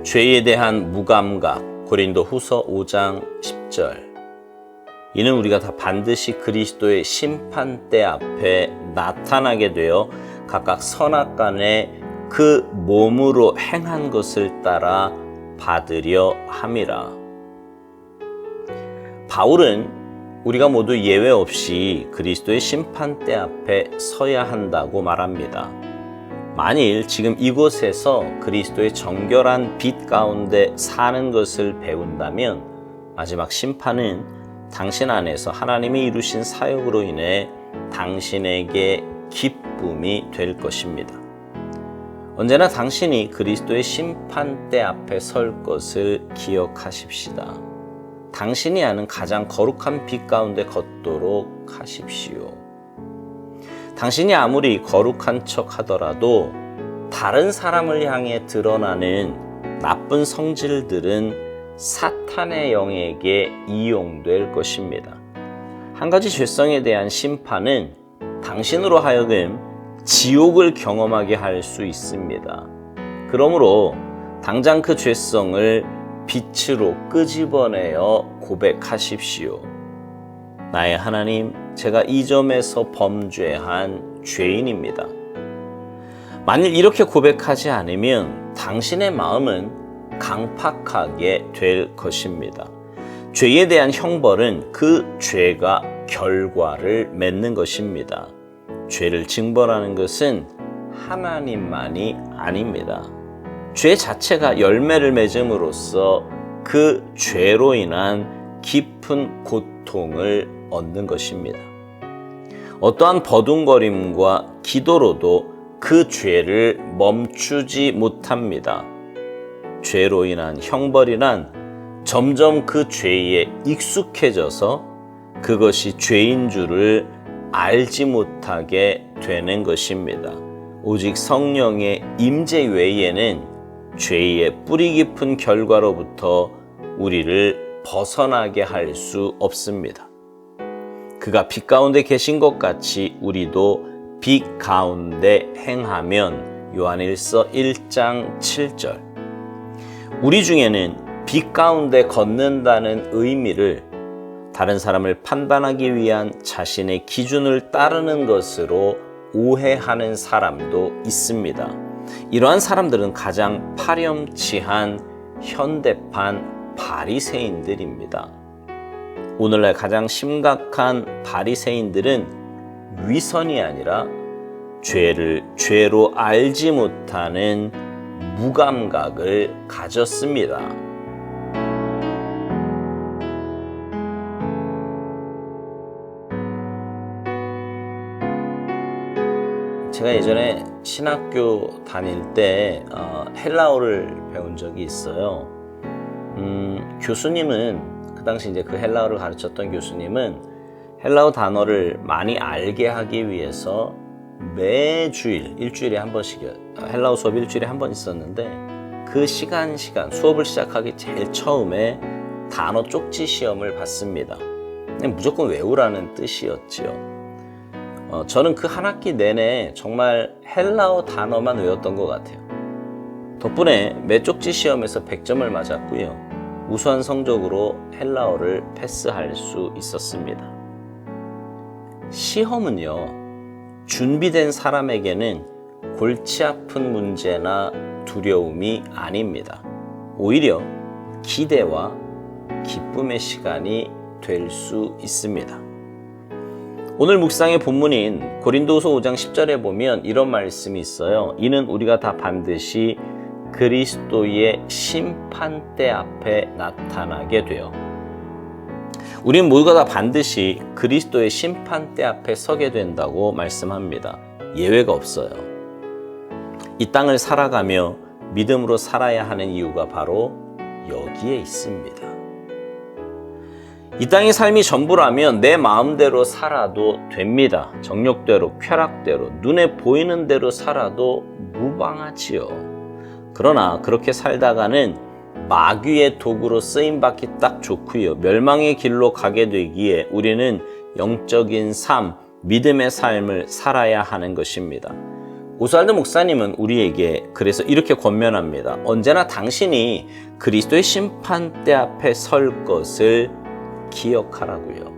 죄에 대한 무감각, 고린도후서 5장 10절. 이는 우리가 다 반드시 그리스도의 심판대 앞에 나타나게 되어 각각 선악간에 그 몸으로 행한 것을 따라 받으려 함이라. 바울은 우리가 모두 예외 없이 그리스도의 심판대 앞에 서야 한다고 말합니다. 만일 지금 이곳에서 그리스도의 정결한 빛 가운데 사는 것을 배운다면 마지막 심판은 당신 안에서 하나님이 이루신 사역으로 인해 당신에게 기쁨이 될 것입니다. 언제나 당신이 그리스도의 심판대 앞에 설 것을 기억하십시다. 당신이 아는 가장 거룩한 빛 가운데 걷도록 하십시오. 당신이 아무리 거룩한 척 하더라도 다른 사람을 향해 드러나는 나쁜 성질들은 사탄의 영에게 이용될 것입니다. 한 가지 죄성에 대한 심판은 당신으로 하여금 지옥을 경험하게 할 수 있습니다. 그러므로 당장 그 죄성을 빛으로 끄집어내어 고백하십시오. 나의 하나님, 제가 이 점에서 범죄한 죄인입니다. 만일 이렇게 고백하지 않으면 당신의 마음은 강팍하게 될 것입니다. 죄에 대한 형벌은 그 죄가 결과를 맺는 것입니다. 죄를 징벌하는 것은 하나님만이 아닙니다. 죄 자체가 열매를 맺음으로써 그 죄로 인한 깊은 고통을 얻는 것입니다. 어떠한 버둥거림과 기도로도 그 죄를 멈추지 못합니다. 죄로 인한 형벌이란 점점 그 죄에 익숙해져서 그것이 죄인 줄을 알지 못하게 되는 것입니다. 오직 성령의 임재 외에는 죄의 뿌리 깊은 결과로부터 우리를 벗어나게 할 수 없습니다. 그가 빛 가운데 계신 것 같이 우리도 빛 가운데 행하면 요한일서 1장 7절. 우리 중에는 빛 가운데 걷는다는 의미를 다른 사람을 판단하기 위한 자신의 기준을 따르는 것으로 오해하는 사람도 있습니다. 이러한 사람들은 가장 파렴치한 현대판 바리새인들입니다. 오늘날 가장 심각한 바리새인들은 위선이 아니라 죄를 죄로 알지 못하는 무감각을 가졌습니다. 제가 예전에 신학교 다닐 때 헬라어를 배운 적이 있어요. 교수님은 그 당시 이제 그 헬라어를 가르쳤던 교수님은 헬라어 단어를 많이 알게 하기 위해서 매주일 일주일에 한 번씩 헬라어 수업 일주일에 한 번 있었는데 그 시간 수업을 시작하기 제일 처음에 단어 쪽지 시험을 봤습니다. 그냥 무조건 외우라는 뜻이었지요. 저는 그 한 학기 내내 정말 헬라어 단어만 외웠던 것 같아요. 덕분에 매 쪽지 시험에서 100점을 맞았고요. 우수한 성적으로 헬라어를 패스할 수 있었습니다. 시험은요, 준비된 사람에게는 골치 아픈 문제나 두려움이 아닙니다. 오히려 기대와 기쁨의 시간이 될 수 있습니다. 오늘 묵상의 본문인 고린도후서 5장 10절에 보면 이런 말씀이 있어요. 이는 우리가 다 반드시 그리스도의 심판대 앞에 나타나게 되어. 우리는 모두가 다 반드시 그리스도의 심판대 앞에 서게 된다고 말씀합니다. 예외가 없어요. 이 땅을 살아가며 믿음으로 살아야 하는 이유가 바로 여기에 있습니다. 이 땅의 삶이 전부라면 내 마음대로 살아도 됩니다. 정욕대로, 쾌락대로, 눈에 보이는 대로 살아도 무방하지요. 그러나 그렇게 살다가는 마귀의 도구로 쓰임받기 딱 좋고요. 멸망의 길로 가게 되기에 우리는 영적인 삶, 믿음의 삶을 살아야 하는 것입니다. 오스왈드 목사님은 우리에게 그래서 이렇게 권면합니다. 언제나 당신이 그리스도의 심판대 앞에 설 것을 기억하라고요.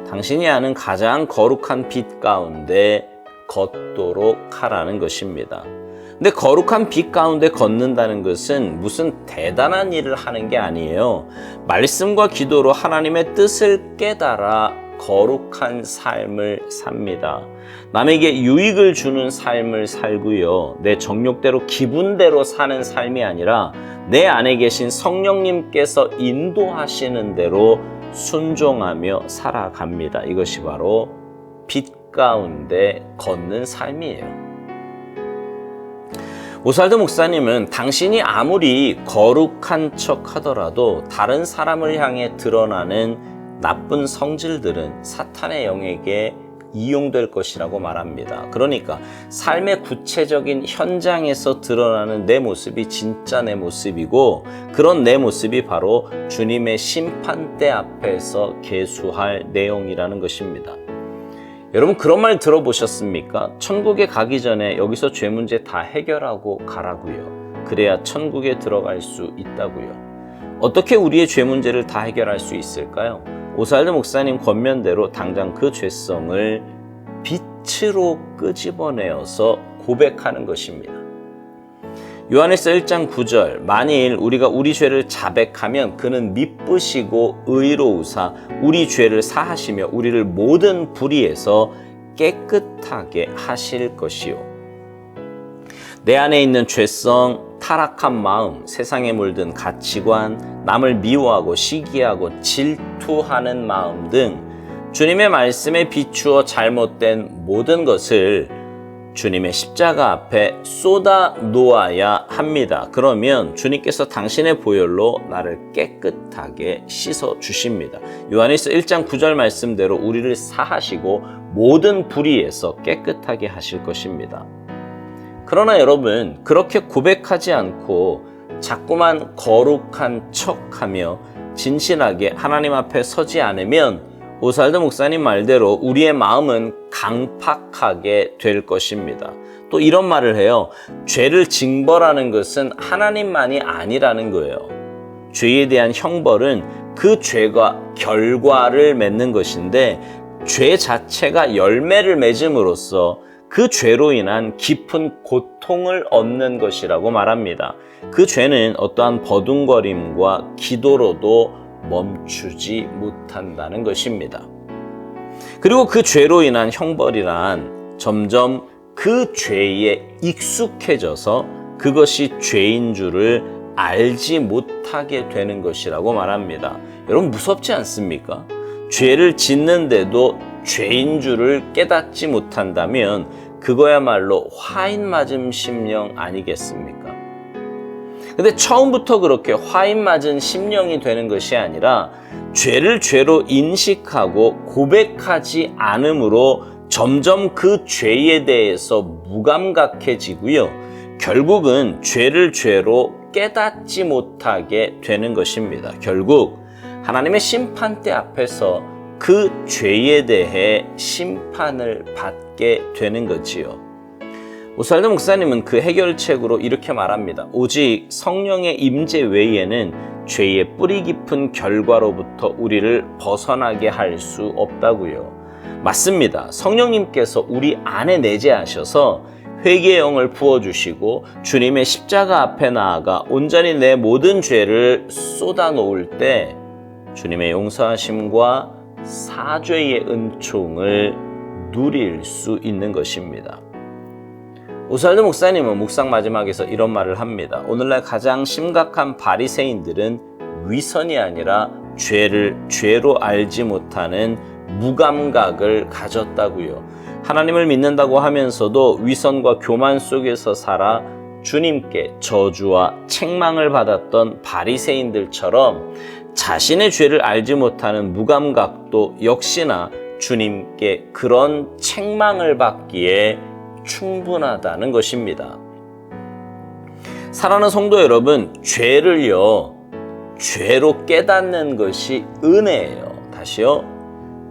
당신이 아는 가장 거룩한 빛 가운데 걷도록 하라는 것입니다. 근데 거룩한 빛 가운데 걷는다는 것은 무슨 대단한 일을 하는 게 아니에요. 말씀과 기도로 하나님의 뜻을 깨달아 거룩한 삶을 삽니다. 남에게 유익을 주는 삶을 살고요. 내 정욕대로 기분대로 사는 삶이 아니라 내 안에 계신 성령님께서 인도하시는 대로 순종하며 살아갑니다. 이것이 바로 빛 가운데 걷는 삶이에요. 오스왈드 목사님은 당신이 아무리 거룩한 척 하더라도 다른 사람을 향해 드러나는 나쁜 성질들은 사탄의 영에게 이용될 것이라고 말합니다. 그러니까 삶의 구체적인 현장에서 드러나는 내 모습이 진짜 내 모습이고, 그런 내 모습이 바로 주님의 심판대 앞에서 계수할 내용이라는 것입니다. 여러분, 그런 말 들어보셨습니까? 천국에 가기 전에 여기서 죄 문제 다 해결하고 가라고요. 그래야 천국에 들어갈 수 있다고요. 어떻게 우리의 죄 문제를 다 해결할 수 있을까요? 오스왈드 목사님 권면대로 당장 그 죄성을 빛으로 끄집어내어서 고백하는 것입니다. 요한일서 1장 9절, 만일 우리가 우리 죄를 자백하면 그는 미쁘시고 의로우사 우리 죄를 사하시며 우리를 모든 불의에서 깨끗하게 하실 것이요. 내 안에 있는 죄성, 타락한 마음, 세상에 물든 가치관, 남을 미워하고 시기하고 질투하는 마음 등 주님의 말씀에 비추어 잘못된 모든 것을 주님의 십자가 앞에 쏟아 놓아야 합니다. 그러면 주님께서 당신의 보혈로 나를 깨끗하게 씻어 주십니다. 요한일서 1장 9절 말씀대로 우리를 사하시고 모든 불의에서 깨끗하게 하실 것입니다. 그러나 여러분, 그렇게 고백하지 않고 자꾸만 거룩한 척하며 진실하게 하나님 앞에 서지 않으면 오스왈드 목사님 말대로 우리의 마음은 강팍하게 될 것입니다. 또 이런 말을 해요. 죄를 징벌하는 것은 하나님만이 아니라는 거예요. 죄에 대한 형벌은 그 죄가 결과를 맺는 것인데, 죄 자체가 열매를 맺음으로써 그 죄로 인한 깊은 고통을 얻는 것이라고 말합니다. 그 죄는 어떠한 버둥거림과 기도로도 멈추지 못한다는 것입니다. 그리고 그 죄로 인한 형벌이란 점점 그 죄에 익숙해져서 그것이 죄인 줄을 알지 못하게 되는 것이라고 말합니다. 여러분, 무섭지 않습니까? 죄를 짓는데도 죄인 줄을 깨닫지 못한다면 그거야말로 화인 맞은 심령 아니겠습니까? 근데 처음부터 그렇게 화인 맞은 심령이 되는 것이 아니라 죄를 죄로 인식하고 고백하지 않으므로 점점 그 죄에 대해서 무감각해지고요. 결국은 죄를 죄로 깨닫지 못하게 되는 것입니다. 결국 하나님의 심판대 앞에서 그 죄에 대해 심판을 받게 되는 거지요. 오스왈드 목사님은 그 해결책으로 이렇게 말합니다. 오직 성령의 임재 외에는 죄의 뿌리 깊은 결과로부터 우리를 벗어나게 할 수 없다고요. 맞습니다. 성령님께서 우리 안에 내재하셔서 회개의 영을 부어주시고 주님의 십자가 앞에 나아가 온전히 내 모든 죄를 쏟아놓을 때 주님의 용서하심과 사죄의 은총을 누릴 수 있는 것입니다. 오스왈드 목사님은 묵상 마지막에서 이런 말을 합니다. 오늘날 가장 심각한 바리새인들은 위선이 아니라 죄를 죄로 알지 못하는 무감각을 가졌다고요. 하나님을 믿는다고 하면서도 위선과 교만 속에서 살아 주님께 저주와 책망을 받았던 바리새인들처럼 자신의 죄를 알지 못하는 무감각도 역시나 주님께 그런 책망을 받기에 충분하다는 것입니다. 사랑하는 성도 여러분, 죄를요, 죄로 깨닫는 것이 은혜예요. 다시요,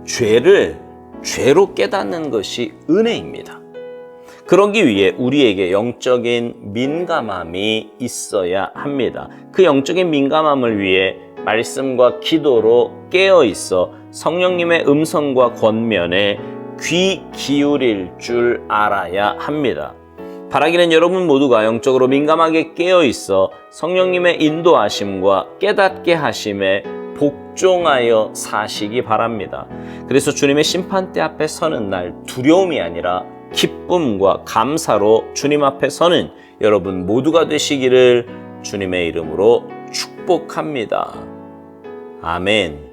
죄를 죄로 깨닫는 것이 은혜입니다. 그러기 위해 우리에게 영적인 민감함이 있어야 합니다. 그 영적인 민감함을 위해 말씀과 기도로 깨어 있어 성령님의 음성과 권면에 귀 기울일 줄 알아야 합니다. 바라기는 여러분 모두가 영적으로 민감하게 깨어 있어 성령님의 인도하심과 깨닫게 하심에 복종하여 사시기 바랍니다. 그래서 주님의 심판대 앞에 서는 날 두려움이 아니라 기쁨과 감사로 주님 앞에 서는 여러분 모두가 되시기를 주님의 이름으로 축복합니다. 아멘.